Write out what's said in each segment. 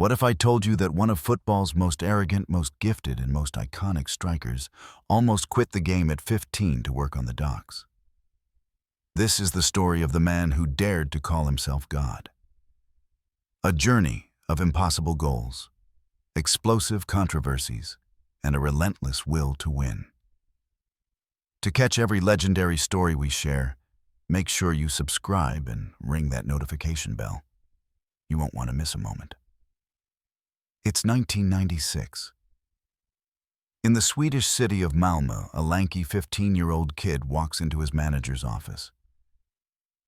What if I told you that one of football's most arrogant, most gifted, and most iconic strikers almost quit the game at 15 to work on the docks? This is the story of the man who dared to call himself God. A journey of impossible goals, explosive controversies, and a relentless will to win. To catch every legendary story we share, make sure you subscribe and ring that notification bell. You won't want to miss a moment. It's 1996. In the Swedish city of Malmö, a lanky 15-year-old kid walks into his manager's office.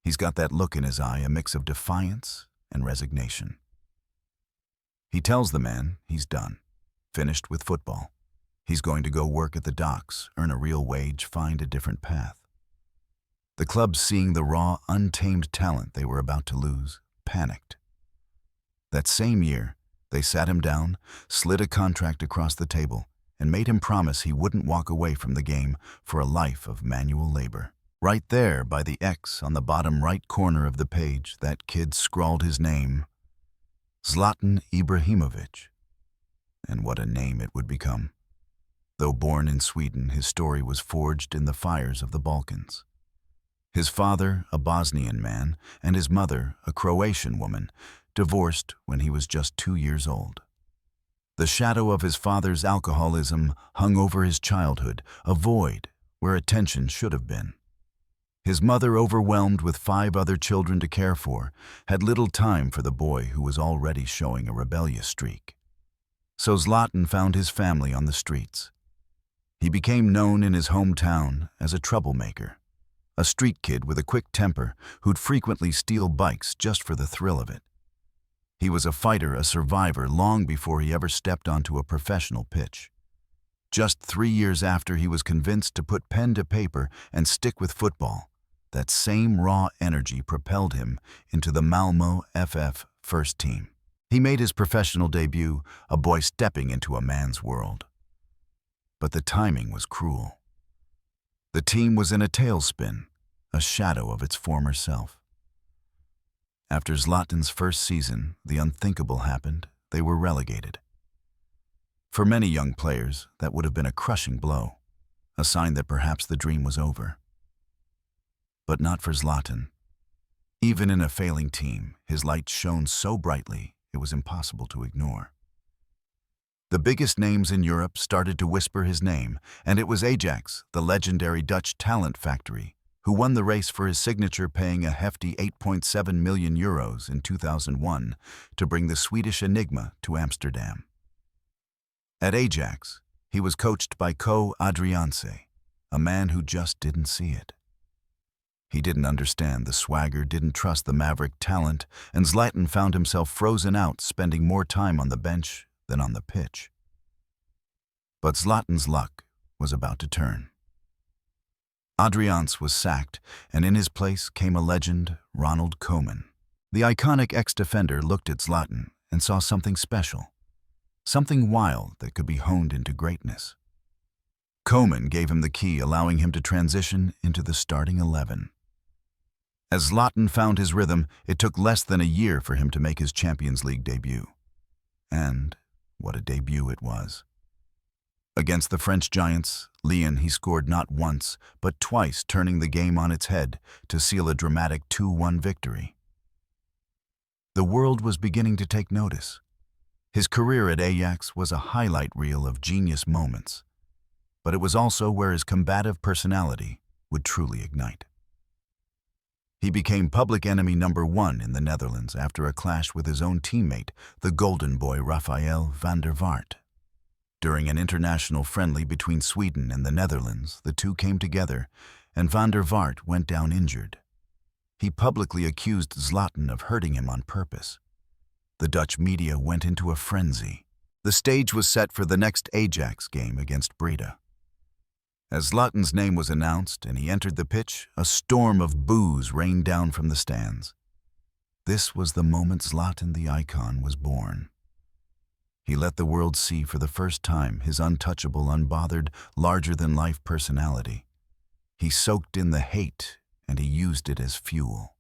He's got that look in his eye, a mix of defiance and resignation. He tells the man he's done, finished with football. He's going to go work at the docks, earn a real wage, find a different path. The club, seeing the raw, untamed talent they were about to lose, panicked. That same year, they sat him down, slid a contract across the table, and made him promise he wouldn't walk away from the game for a life of manual labor. Right there, by the X on the bottom right corner of the page, that kid scrawled his name, Zlatan Ibrahimovic. And what a name it would become. Though born in Sweden, his story was forged in the fires of the Balkans. His father, a Bosnian man, and his mother, a Croatian woman, divorced when he was just 2 years old. The shadow of his father's alcoholism hung over his childhood, a void where attention should have been. His mother, overwhelmed with 5 other children to care for, had little time for the boy who was already showing a rebellious streak. So Zlatan found his family on the streets. He became known in his hometown as a troublemaker, a street kid with a quick temper who'd frequently steal bikes just for the thrill of it. He was a fighter, a survivor, long before he ever stepped onto a professional pitch. Just 3 years after he was convinced to put pen to paper and stick with football, that same raw energy propelled him into the Malmö FF first team. He made his professional debut, a boy stepping into a man's world. But the timing was cruel. The team was in a tailspin, a shadow of its former self. After Zlatan's first season, the unthinkable happened. They were relegated. For many young players, that would have been a crushing blow, a sign that perhaps the dream was over. But not for Zlatan. Even in a failing team, his light shone so brightly it was impossible to ignore. The biggest names in Europe started to whisper his name, and it was Ajax, the legendary Dutch talent factory, who won the race for his signature, paying a hefty €8.7 million in 2001 to bring the Swedish enigma to Amsterdam. At Ajax, he was coached by Adrianse, a man who just didn't see it. He didn't understand the swagger, didn't trust the maverick talent, and Zlatan found himself frozen out, spending more time on the bench than on the pitch. But Zlatan's luck was about to turn. Adrianse was sacked, and in his place came a legend, Ronald Koeman. The iconic ex-defender looked at Zlatan and saw something special, something wild that could be honed into greatness. Koeman gave him the key, allowing him to transition into the starting 11. As Zlatan found his rhythm, it took less than a year for him to make his Champions League debut. And what a debut it was. Against the French giants, Lyon, he scored not once, but twice, turning the game on its head to seal a dramatic 2-1 victory. The world was beginning to take notice. His career at Ajax was a highlight reel of genius moments, but it was also where his combative personality would truly ignite. He became public enemy number 1 in the Netherlands after a clash with his own teammate, the golden boy Rafael van der Vaart. During an international friendly between Sweden and the Netherlands, the two came together, and van der Vaart went down injured. He publicly accused Zlatan of hurting him on purpose. The Dutch media went into a frenzy. The stage was set for the next Ajax game against Breda. As Zlatan's name was announced and he entered the pitch, a storm of boos rained down from the stands. This was the moment Zlatan the icon was born. He let the world see for the first time his untouchable, unbothered, larger-than-life personality. He soaked in the hate, and he used it as fuel.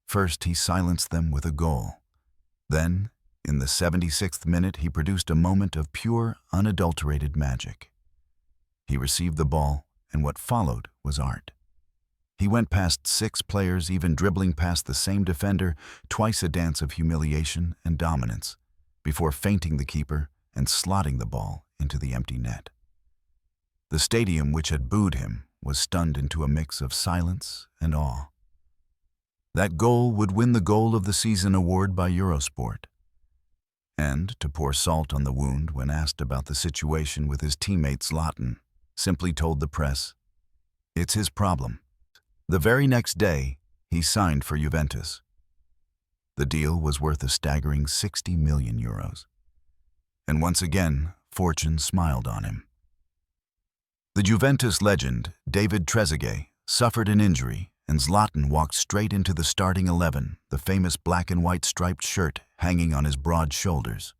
First, he silenced them with a goal. Then, In the 76th minute, he produced a moment of pure, unadulterated magic. He received the ball, and what followed was art. He went past 6 players, even dribbling past the same defender, twice a dance of humiliation and dominance, before feinting the keeper and slotting the ball into the empty net. The stadium, which had booed him, was stunned into a mix of silence and awe. That goal would win the Goal of the Season award by Eurosport. And, to pour salt on the wound when asked about the situation with his teammate Zlatan, simply told the press, "It's his problem." The very next day, he signed for Juventus. The deal was worth a staggering €60 million. And once again, fortune smiled on him. The Juventus legend, David Trezeguet, suffered an injury, and Zlatan walked straight into the starting 11, the famous black and white striped shirt hanging on his broad shoulders.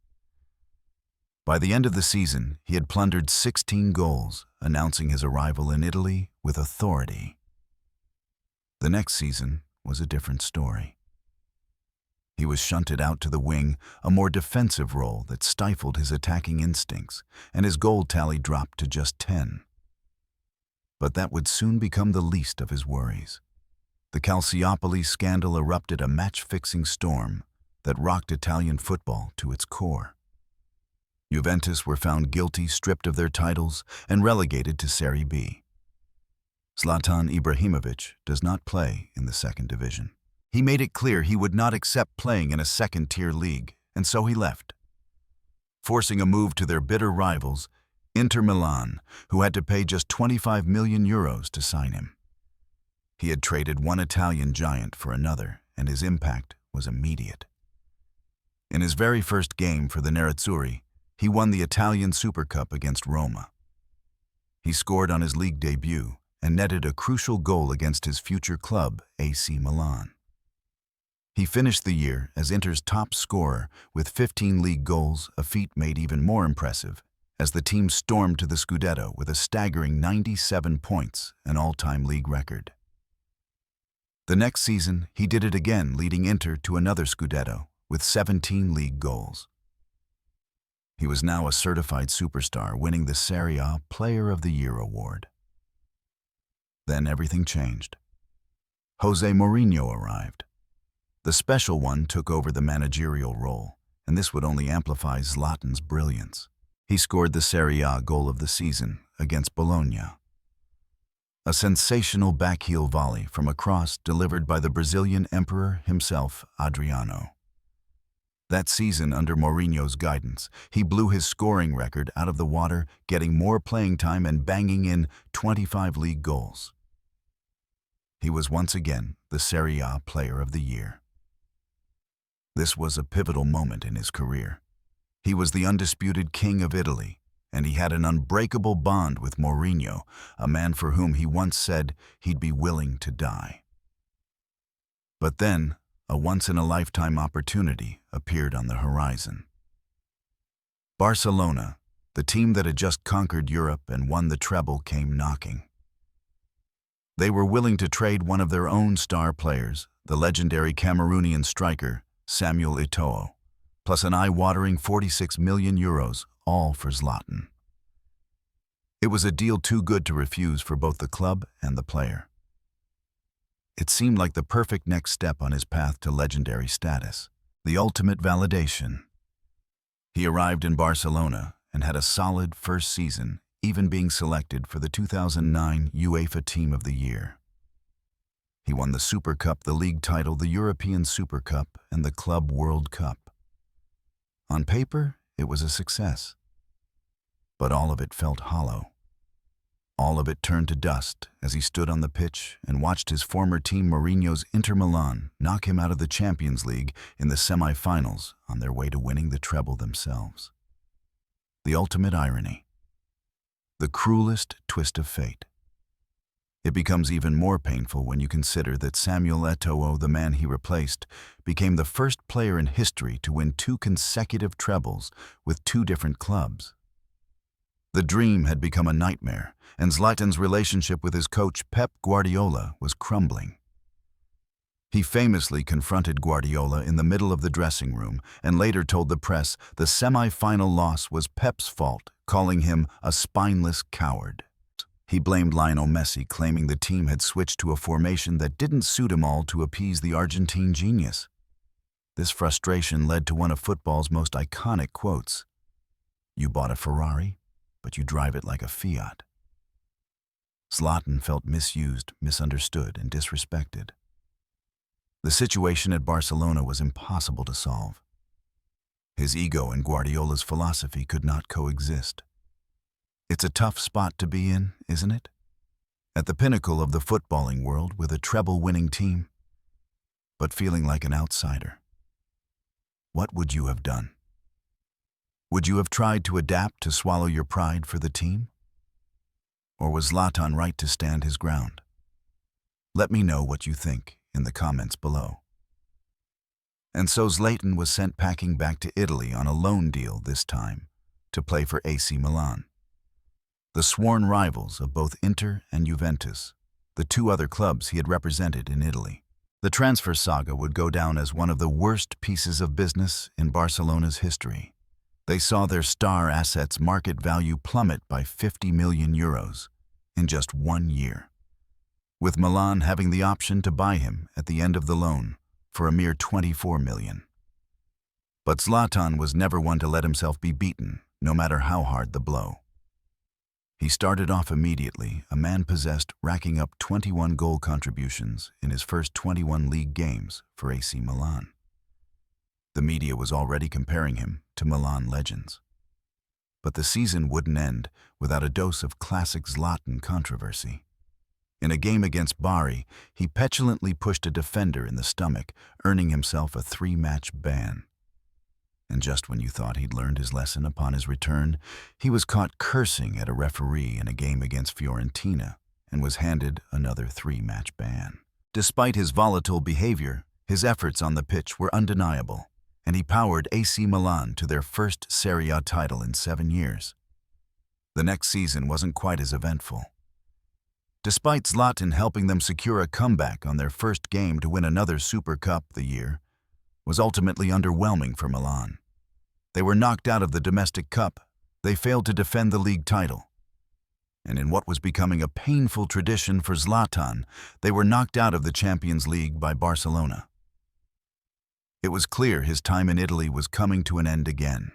By the end of the season, he had plundered 16 goals, announcing his arrival in Italy with authority. The next season was a different story. He was shunted out to the wing, a more defensive role that stifled his attacking instincts, and his goal tally dropped to just 10. But that would soon become the least of his worries. The Calciopoli scandal erupted, a match-fixing storm that rocked Italian football to its core. Juventus were found guilty, stripped of their titles, and relegated to Serie B. Zlatan Ibrahimovic does not play in the second division. He made it clear he would not accept playing in a second-tier league, and so he left, forcing a move to their bitter rivals, Inter Milan, who had to pay just €25 million to sign him. He had traded one Italian giant for another, and his impact was immediate. In his very first game for the Nerazzurri, he won the Italian Super Cup against Roma. He scored on his league debut and netted a crucial goal against his future club, AC Milan. He finished the year as Inter's top scorer with 15 league goals, a feat made even more impressive as the team stormed to the Scudetto with a staggering 97 points, an all-time league record. The next season, he did it again, leading Inter to another Scudetto with 17 league goals. He was now a certified superstar, winning the Serie A Player of the Year award. Then everything changed. José Mourinho arrived. The special one took over the managerial role, and this would only amplify Zlatan's brilliance. He scored the Serie A Goal of the Season against Bologna. A sensational backheel volley from a cross delivered by the Brazilian emperor himself, Adriano. That season, under Mourinho's guidance, he blew his scoring record out of the water, getting more playing time and banging in 25 league goals. He was once again the Serie A Player of the Year. This was a pivotal moment in his career. He was the undisputed king of Italy, and he had an unbreakable bond with Mourinho, a man for whom he once said he'd be willing to die. But then, a once-in-a-lifetime opportunity appeared on the horizon. Barcelona, the team that had just conquered Europe and won the treble, came knocking. They were willing to trade one of their own star players, the legendary Cameroonian striker, Samuel Eto'o, plus an eye-watering €46 million, all for Zlatan. It was a deal too good to refuse for both the club and the player. It seemed like the perfect next step on his path to legendary status, the ultimate validation. He arrived in Barcelona and had a solid first season, even being selected for the 2009 UEFA Team of the Year. He won the Super Cup, the league title, the European Super Cup, and the Club World Cup. On paper, it was a success. But all of it felt hollow. All of it turned to dust as he stood on the pitch and watched his former team Mourinho's Inter Milan knock him out of the Champions League in the semi-finals on their way to winning the treble themselves. The ultimate irony. The cruelest twist of fate. It becomes even more painful when you consider that Samuel Eto'o, the man he replaced, became the first player in history to win 2 consecutive trebles with 2 different clubs. The dream had become a nightmare, and Zlatan's relationship with his coach Pep Guardiola was crumbling. He famously confronted Guardiola in the middle of the dressing room and later told the press the semi-final loss was Pep's fault, calling him a spineless coward. He blamed Lionel Messi, claiming the team had switched to a formation that didn't suit him all to appease the Argentine genius. This frustration led to one of football's most iconic quotes: "You bought a Ferrari, but you drive it like a Fiat." Zlatan felt misused, misunderstood, and disrespected. The situation at Barcelona was impossible to solve. His ego and Guardiola's philosophy could not coexist. It's a tough spot to be in, isn't it? At the pinnacle of the footballing world with a treble-winning team, but feeling like an outsider. What would you have done? Would you have tried to adapt to swallow your pride for the team? Or was Zlatan right to stand his ground? Let me know what you think in the comments below. And so Zlatan was sent packing back to Italy on a loan deal this time to play for AC Milan. The sworn rivals of both Inter and Juventus, the two other clubs he had represented in Italy. The transfer saga would go down as one of the worst pieces of business in Barcelona's history. They saw their star assets' market value plummet by 50 million euros in just 1 year, with Milan having the option to buy him at the end of the loan for a mere 24 million. But Zlatan was never one to let himself be beaten, no matter how hard the blow. He started off immediately, a man possessed, racking up 21 goal contributions in his first 21 league games for AC Milan. The media was already comparing him to Milan legends. But the season wouldn't end without a dose of classic Zlatan controversy. In a game against Bari, he petulantly pushed a defender in the stomach, earning himself a 3-match ban. And just when you thought he'd learned his lesson upon his return, he was caught cursing at a referee in a game against Fiorentina and was handed another 3-match ban. Despite his volatile behavior, his efforts on the pitch were undeniable, and he powered AC Milan to their first Serie A title in 7 years. The next season wasn't quite as eventful. Despite Zlatan helping them secure a comeback on their first game to win another Super Cup, the year was ultimately underwhelming for Milan. They were knocked out of the domestic cup. They failed to defend the league title. And in what was becoming a painful tradition for Zlatan, they were knocked out of the Champions League by Barcelona. It was clear his time in Italy was coming to an end again.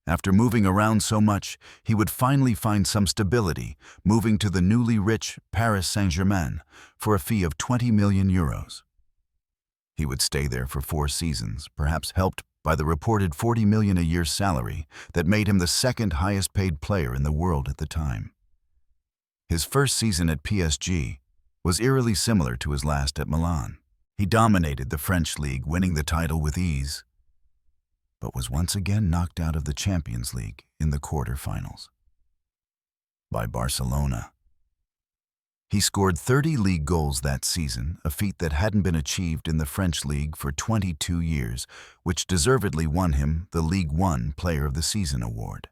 After moving around so much, he would finally find some stability, moving to the newly rich Paris Saint-Germain for a fee of 20 million euros. He would stay there for 4 seasons, perhaps helped by the reported 40 million a year salary that made him the second highest paid player in the world at the time. His first season at PSG was eerily similar to his last at Milan. He dominated the French league, winning the title with ease, but was once again knocked out of the Champions League in the quarter-finals by Barcelona. He scored 30 league goals that season, a feat that hadn't been achieved in the French league for 22 years, which deservedly won him the Ligue 1 Player of the Season award.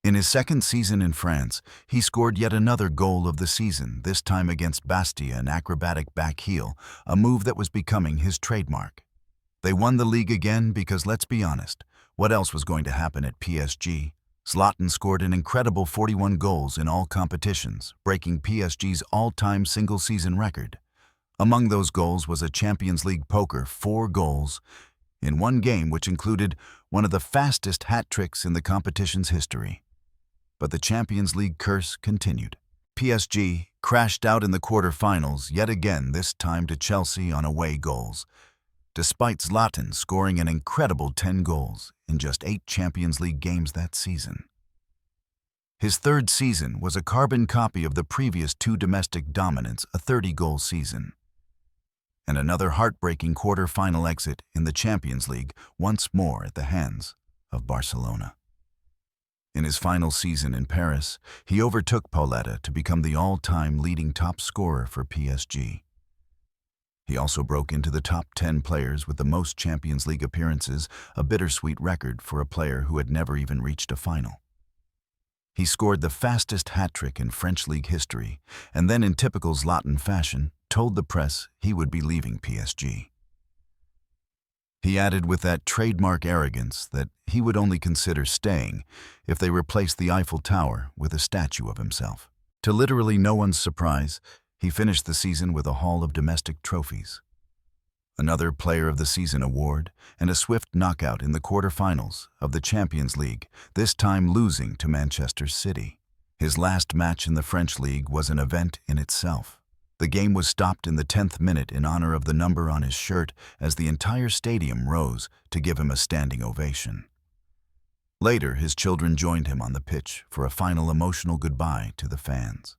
In his second season in France, he scored yet another goal of the season, this time against Bastia, an acrobatic back heel, a move that was becoming his trademark. They won the league again because, let's be honest, what else was going to happen at PSG? Zlatan scored an incredible 41 goals in all competitions, breaking PSG's all-time single-season record. Among those goals was a Champions League poker, 4 goals in one game, which included one of the fastest hat tricks in the competition's history. But the Champions League curse continued. PSG crashed out in the quarter-finals yet again, this time to Chelsea on away goals, despite Zlatan scoring an incredible 10 goals in just 8 Champions League games that season. His third season was a carbon copy of the previous 2 domestic dominants, a 30-goal season, and another heartbreaking quarter-final exit in the Champions League, once more at the hands of Barcelona. In his final season in Paris, he overtook Pauletta to become the all-time leading top scorer for PSG. He also broke into the top 10 players with the most Champions League appearances, a bittersweet record for a player who had never even reached a final. He scored the fastest hat trick in French league history, and then in typical Zlatan fashion, told the press he would be leaving PSG. He added with that trademark arrogance that he would only consider staying if they replaced the Eiffel Tower with a statue of himself. To literally no one's surprise, he finished the season with a haul of domestic trophies. Another Player of the Season award, and a swift knockout in the quarterfinals of the Champions League, this time losing to Manchester City. His last match in the French league was an event in itself. The game was stopped in the 10th minute in honor of the number on his shirt as the entire stadium rose to give him a standing ovation. Later, his children joined him on the pitch for a final emotional goodbye to the fans.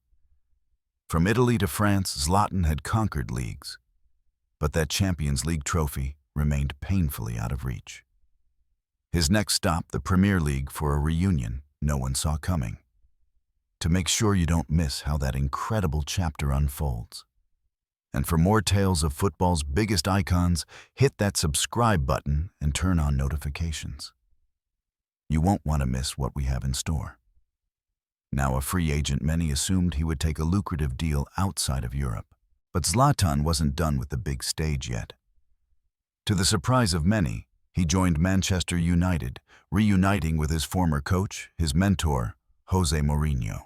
From Italy to France, Zlatan had conquered leagues, but that Champions League trophy remained painfully out of reach. His next stop, the Premier League, for a reunion no one saw coming. To make sure you don't miss how that incredible chapter unfolds. And for more tales of football's biggest icons, hit that subscribe button and turn on notifications. You won't want to miss what we have in store. Now a free agent, many assumed he would take a lucrative deal outside of Europe. But Zlatan wasn't done with the big stage yet. To the surprise of many, he joined Manchester United, reuniting with his former coach, his mentor, José Mourinho.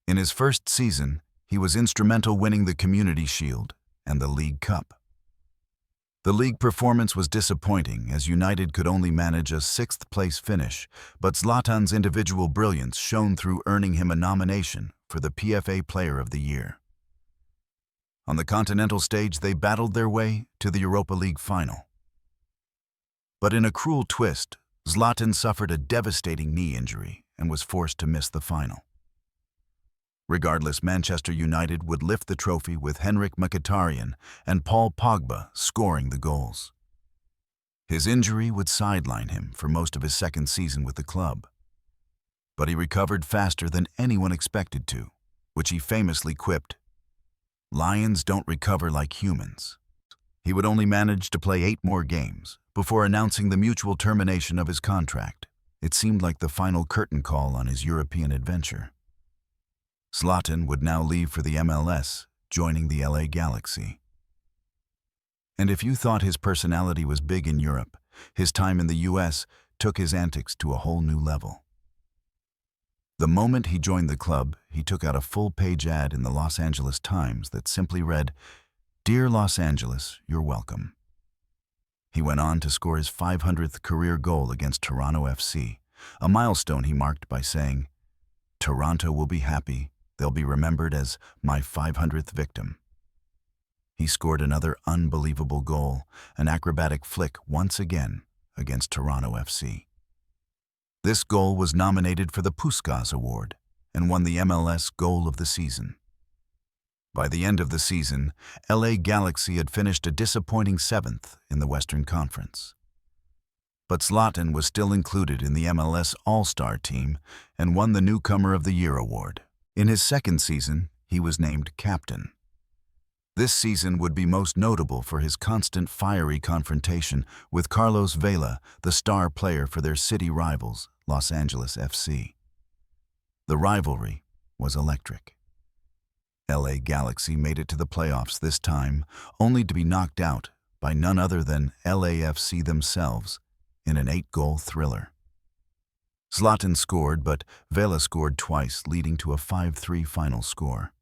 In his first season, he was instrumental winning the Community Shield and the League Cup. The league performance was disappointing as United could only manage a sixth-place finish, but Zlatan's individual brilliance shone through, earning him a nomination for the PFA Player of the Year. On the continental stage, they battled their way to the Europa League final. But in a cruel twist, Zlatan suffered a devastating knee injury and was forced to miss the final. Regardless, Manchester United would lift the trophy with Henrik Mkhitaryan and Paul Pogba scoring the goals. His injury would sideline him for most of his second season with the club. But he recovered faster than anyone expected to, which he famously quipped, "Lions don't recover like humans." He would only manage to play 8 more games before announcing the mutual termination of his contract. It seemed like the final curtain call on his European adventure. Zlatan would now leave for the MLS, joining the LA Galaxy. And if you thought his personality was big in Europe, his time in the US took his antics to a whole new level. The moment he joined the club, he took out a full-page ad in the Los Angeles Times that simply read, "Dear Los Angeles, you're welcome." He went on to score his 500th career goal against Toronto FC, a milestone he marked by saying, "Toronto will be happy. They'll be remembered as my 500th victim." He scored another unbelievable goal, an acrobatic flick once again against Toronto FC. This goal was nominated for the Puskás Award and won the MLS Goal of the Season. By the end of the season, LA Galaxy had finished a disappointing 7th in the Western Conference. But Zlatan was still included in the MLS All-Star team and won the Newcomer of the Year award. In his second season, he was named captain. This season would be most notable for his constant fiery confrontation with Carlos Vela, the star player for their city rivals, Los Angeles FC. The rivalry was electric. LA Galaxy made it to the playoffs this time, only to be knocked out by none other than LAFC themselves in an 8-goal thriller. Zlatan scored, but Vela scored twice, leading to a 5-3 final score.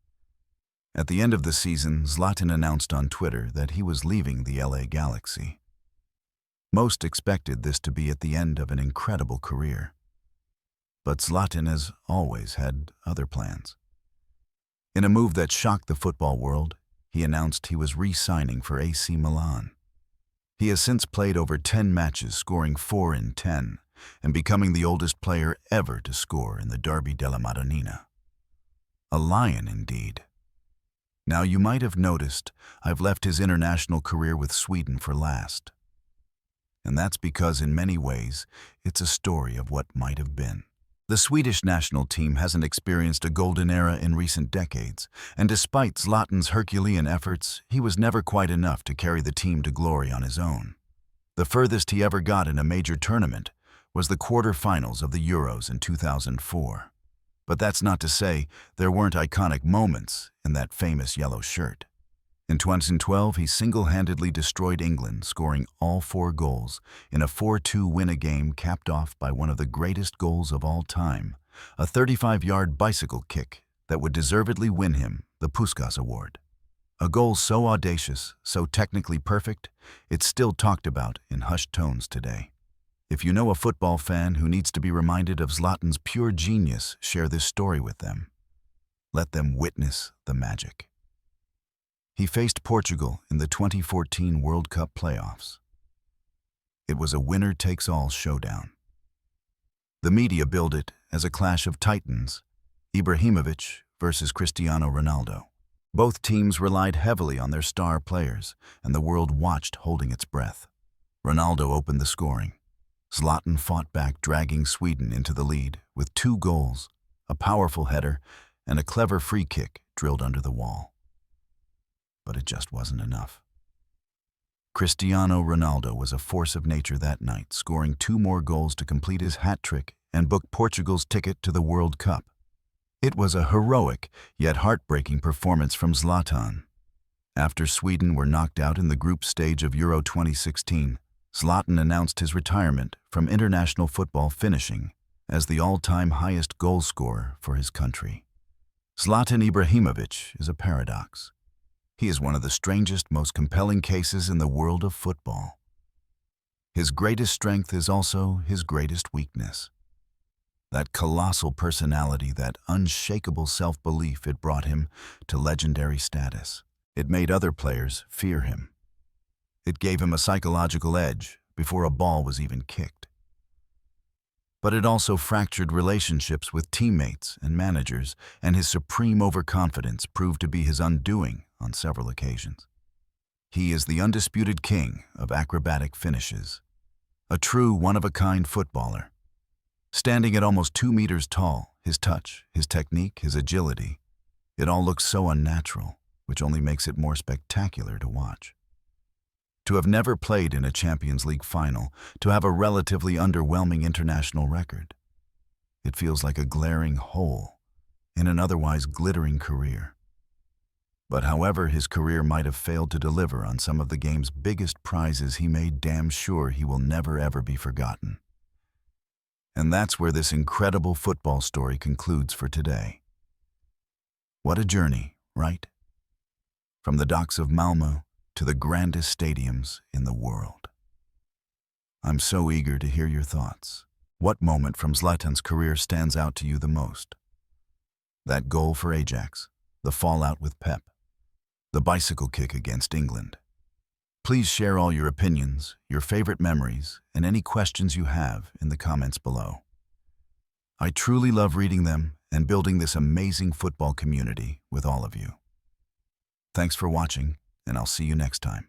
At the end of the season, Zlatan announced on Twitter that he was leaving the LA Galaxy. Most expected this to be at the end of an incredible career. But Zlatan, as always, had other plans. In a move that shocked the football world, he announced he was re-signing for AC Milan. He has since played over 10 matches, scoring 4 in 10, and becoming the oldest player ever to score in the Derby della Madonnina. A lion indeed. Now you might have noticed I've left his international career with Sweden for last. And that's because in many ways, it's a story of what might have been. The Swedish national team hasn't experienced a golden era in recent decades, and despite Zlatan's Herculean efforts, he was never quite enough to carry the team to glory on his own. The furthest he ever got in a major tournament was the quarterfinals of the Euros in 2004. But that's not to say there weren't iconic moments in that famous yellow shirt. In 2012, he single-handedly destroyed England, scoring all 4 goals in a 4-2 win, a game capped off by one of the greatest goals of all time, a 35-yard bicycle kick that would deservedly win him the Puskás Award. A goal so audacious, so technically perfect, it's still talked about in hushed tones today. If you know a football fan who needs to be reminded of Zlatan's pure genius, share this story with them. Let them witness the magic. He faced Portugal in the 2014 World Cup playoffs. It was a winner-takes-all showdown. The media billed it as a clash of titans, Ibrahimovic versus Cristiano Ronaldo. Both teams relied heavily on their star players, and the world watched holding its breath. Ronaldo opened the scoring. Zlatan fought back, dragging Sweden into the lead with 2 goals, a powerful header, and a clever free kick drilled under the wall. But it just wasn't enough. Cristiano Ronaldo was a force of nature that night, scoring 2 more goals to complete his hat trick and book Portugal's ticket to the World Cup. It was a heroic, yet heartbreaking performance from Zlatan. After Sweden were knocked out in the group stage of Euro 2016, Zlatan announced his retirement from international football, finishing as the all-time highest goal scorer for his country. Zlatan Ibrahimovic is a paradox. He is one of the strangest, most compelling cases in the world of football. His greatest strength is also his greatest weakness. That colossal personality, that unshakable self-belief, it brought him to legendary status. It made other players fear him. It gave him a psychological edge before a ball was even kicked. But it also fractured relationships with teammates and managers, and his supreme overconfidence proved to be his undoing on several occasions. He is the undisputed king of acrobatic finishes, a true one-of-a-kind footballer. Standing at almost 2 meters tall, his touch, his technique, his agility, it all looks so unnatural, which only makes it more spectacular to watch. To have never played in a Champions League final, to have a relatively underwhelming international record, it feels like a glaring hole in an otherwise glittering career. But however his career might have failed to deliver on some of the game's biggest prizes, he made damn sure he will never ever be forgotten. And that's where this incredible football story concludes for today. What a journey, right? From the docks of Malmö to the grandest stadiums in the world. I'm so eager to hear your thoughts. What moment from Zlatan's career stands out to you the most? That goal for Ajax, the fallout with Pep, the bicycle kick against England. Please share all your opinions, your favorite memories, and any questions you have in the comments below. I truly love reading them and building this amazing football community with all of you. Thanks for watching, and I'll see you next time.